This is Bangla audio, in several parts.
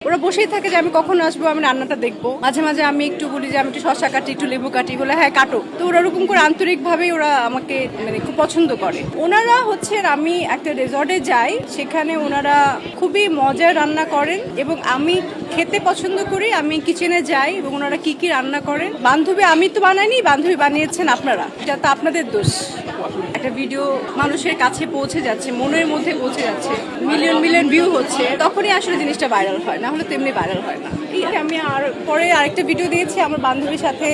ওরা বসেই থাকে যে আমি কখন আসবো, আমি রান্নাটা দেখবো। মাঝে মাঝে আমি একটু বলি যে আমি একটু শসা কাটি, একটু লেবু কাটি, বলে হ্যাঁ কাটো। তো ওরা ওরকম করে আন্তরিকভাবে ওরা আমাকে খুব পছন্দ করে। ওনারা হচ্ছে আমি একটা রিসর্টে যাই, সেখানে ওনারা খুবই মজার রান্না করেন এবং আমি খেতে পছন্দ করি। আমি কিচেনে যাই এবং ওনারা কি কি রান্না করেন। বান্ধবী আমি তো বানাইনি, বান্ধবী বানিয়েছেন আপনারা, এটা তো আপনাদের দোষ। একটা ভিডিও মানুষের কাছে পৌঁছে যাচ্ছে, মনের মধ্যে পৌঁছে যাচ্ছে, মিলিয়ন মিলিয়ন ভিউ হচ্ছে, তখনই আসলে জিনিসটা ভাইরাল হয়, না হলে তেমনি ভাইরাল হয় না। আমি আর পরে আরেকটা ভিডিও দিয়েছি আমার বান্ধবীর সাথে,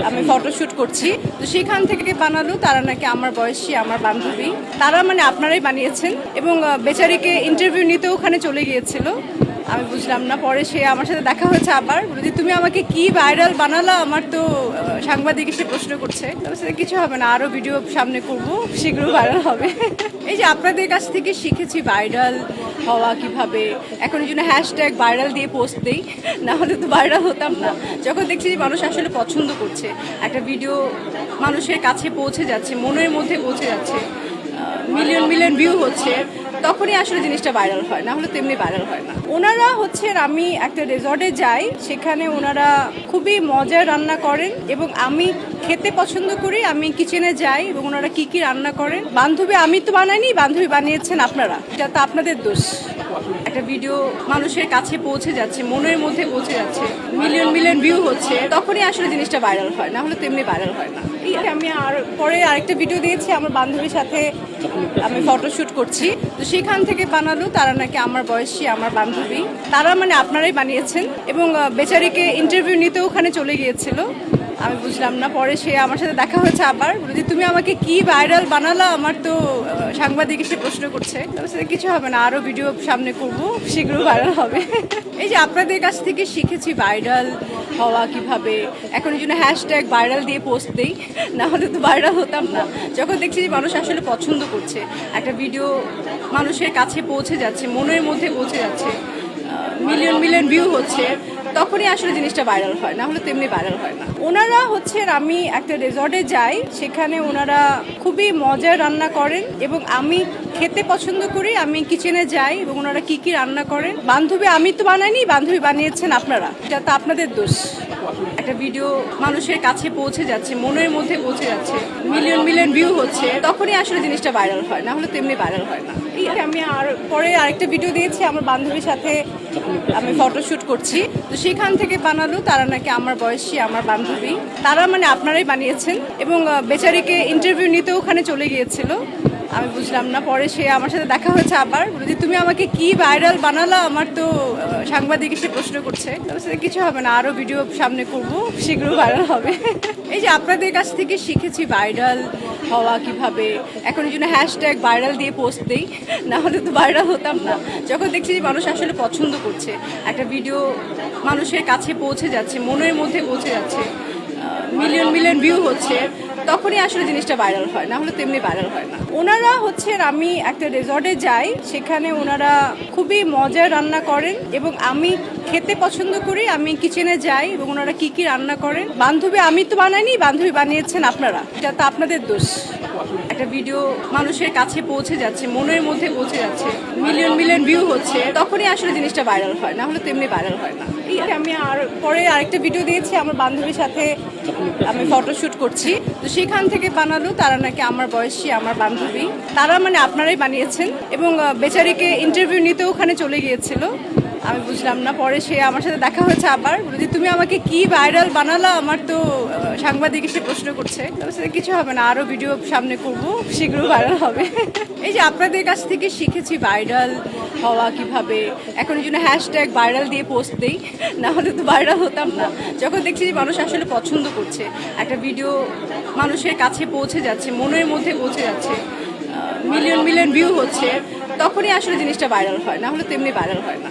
আমি ফটোশুট করছি, তো সেখান থেকে বানালো। তারা নাকি আমার বয়সী, আমার বান্ধবী, তারা আপনারাই বানিয়েছেন এবং বেচারিকে ইন্টারভিউ নিতে ওখানে চলে গিয়েছিল। আমি বুঝলাম না, পরে সে আমার সাথে দেখা হয়েছে আবার, বলে যে তুমি আমাকে কি ভাইরাল বানালা, আমার তো সাংবাদিক এসে প্রশ্ন করছে। সেটা কিছু হবে না, আরো ভিডিও সামনে করব, শীঘ্র ভাইরাল হবে। এই যে আপনাদের কাছ থেকে শিখেছি ভাইরাল হওয়া কিভাবে। এখন এই জন্য হ্যাশট্যাগ ভাইরাল দিয়ে পোস্ট দেই, না হলে তো ভাইরাল হতাম না। যখন দেখছি যে মানুষ আসলে পছন্দ করছে, একটা ভিডিও মানুষের কাছে পৌঁছে যাচ্ছে, মনের মধ্যে পৌঁছে যাচ্ছে, মিলিয়ন মিলিয়ন ভিউ হচ্ছে, তখনই আসলে জিনিসটা ভাইরাল হয়, না হলে তেমনি ভাইরাল হয় না। ওনারা হচ্ছে আমি একটা রিসর্টে যাই, সেখানে ওনারা খুবই মজার রান্না করেন এবং আমি খেতে পছন্দ করি। আমি কিচেনে যাই এবং ওনারা কি কি রান্না করেন। বান্ধবী আমি তো বানাইনি, বান্ধবী বানিয়েছেন আপনারা, এটা তো আপনাদের দোষ। একটা ভিডিও মানুষের কাছে পৌঁছে যাচ্ছে, মনের মধ্যে পৌঁছে যাচ্ছে, মিলিয়ন মিলিয়ন ভিউ হচ্ছে, তখনই আসলে জিনিসটা ভাইরাল হয়, না হলে তেমনি ভাইরাল হয় না। আমি আর পরে আরেকটা ভিডিও দিয়েছি আমার বান্ধবীর সাথে, আমি ফটোশুট করছি, তো সেখান থেকে বানালো। তারা নাকি আমার বয়সী, আমার বান্ধবী, তারা আপনারাই বানিয়েছেন এবং বেচারিকে ইন্টারভিউ নিতে ওখানে চলে গিয়েছিল। আমি বুঝলাম না, পরে সে আমার সাথে দেখা হয়েছে আবার, বলে যে তুমি আমাকে কি ভাইরাল বানালা, আমার তো সাংবাদিক এসে প্রশ্ন করছে। সেটা কিছু হবে না, আরো ভিডিও সামনে করব, শীঘ্র ভাইরাল হবে। এই যে আপনাদের কাছ থেকে শিখেছি ভাইরাল হওয়া কিভাবে। এখন এই জন্য হ্যাশট্যাগ ভাইরাল দিয়ে পোস্ট দেই, না হলে তো ভাইরাল হতাম না। যখন দেখছি যে মানুষ আসলে পছন্দ করছে, একটা ভিডিও মানুষের কাছে পৌঁছে যাচ্ছে, মনের মধ্যে পৌঁছে যাচ্ছে, মিলিয়ন মিলিয়ন ভিউ হচ্ছে, তখনই আসলে জিনিসটা ভাইরাল হয়, না হলে তেমনি ভাইরাল হয় না। ওনারা হচ্ছে আমি একটা রিসর্টে যাই, সেখানে ওনারা খুবই মজার রান্না করেন এবং আমি খেতে পছন্দ করি। আমি কিচেনে যাই এবং ওনারা কি কি রান্না করেন। বান্ধবী আমি তো বানাইনি, বান্ধবী বানিয়েছেন আপনারা, এটা তো আপনাদের দোষ। একটা ভিডিও মানুষের কাছে পৌঁছে যাচ্ছে, মনের মধ্যে পৌঁছে যাচ্ছে, মিলিয়ন মিলিয়ন ভিউ হচ্ছে, তখনই আসলে জিনিসটা ভাইরাল হয়, না হলে তেমনি ভাইরাল হয় না। আমি আর পরে আরেকটা ভিডিও দিয়েছি আমার বান্ধবীর সাথে, আমি ফটোশুট করছি, তো সেখান থেকে বানালো। তারা নাকি আমার বয়সী, আমার বান্ধবী, তারা আপনারাই বানিয়েছেন এবং বেচারিকে ইন্টারভিউ নিতে ওখানে চলে গিয়েছিল। আমি বুঝলাম না, পরে সে আমার সাথে দেখা হয়েছে আবার, বলে যে তুমি আমাকে কি ভাইরাল বানালা, আমার তো সাংবাদিক এসে প্রশ্ন করছে। সেটা কিছু হবে না, আরো ভিডিও সামনে করব, শীঘ্র ভাইরাল হবে। এই যে আপনাদের কাছ থেকে শিখেছি ভাইরাল হওয়া কিভাবে। এখন এই জন্য হ্যাশট্যাগ ভাইরাল দিয়ে পোস্ট দেই, না হলে তো ভাইরাল হতাম না। যখন দেখছি যে মানুষ আসলে পছন্দ করছে, একটা ভিডিও মানুষের কাছে পৌঁছে যাচ্ছে, মনের মধ্যে পৌঁছে যাচ্ছে, মিলিয়ন মিলিয়ন ভিউ হচ্ছে, তখনই আসলে জিনিসটা ভাইরাল হয়, না হলে তেমনি ভাইরাল হয় না। ওনারা হচ্ছে আমি একটা রিসর্টে যাই, সেখানে ওনারা খুবই মজার রান্না করেন এবং আমি খেতে পছন্দ করি। আমি কিচেনে যাই এবং ওনারা কি কি রান্না করেন। বান্ধবী আমি তো বানাইনি, বান্ধবী বানিয়েছেন আপনারা, এটা তো আপনাদের দোষ। একটা ভিডিও মানুষের কাছে পৌঁছে যাচ্ছে, মনের মধ্যে পৌঁছে যাচ্ছে, মিলিয়ন মিলিয়ন ভিউ হচ্ছে, তখনই আসলে জিনিসটা ভাইরাল হয়, না হলে তেমনি ভাইরাল হয় না। আমি আর পরে আরেকটা ভিডিও দিয়েছি আমার বান্ধবীর সাথে, আমি ফটোশুট করছি, তো সেখান থেকে বানালো। তারা নাকি আমার বয়সী, আমার বান্ধবী, তারা আপনারাই বানিয়েছেন এবং বেচারিকে ইন্টারভিউ নিতে ওখানে চলে গিয়েছিল। আমি বুঝলাম না, পরে সে আমার সাথে দেখা হয়েছে আবার, বলে যে তুমি আমাকে কি ভাইরাল বানালা, আমার তো সাংবাদিক এসে প্রশ্ন করছে। সেটা কিছু হবে না, আরো ভিডিও সামনে করব, শীঘ্র ভাইরাল হবে। এই যে আপনাদের কাছ থেকে শিখেছি ভাইরাল হওয়া কিভাবে। এখন এই জন্য হ্যাশট্যাগ ভাইরাল দিয়ে পোস্ট দেই, না হলে তো ভাইরাল হতাম না। যখন দেখছি যে মানুষ আসলে পছন্দ করছে, একটা ভিডিও মানুষের কাছে পৌঁছে যাচ্ছে, মনের মধ্যে পৌঁছে যাচ্ছে, মিলিয়ন মিলিয়ন ভিউ হচ্ছে, তখনই আসলে জিনিসটা ভাইরাল হয়, না হলে তেমনি ভাইরাল হয় না।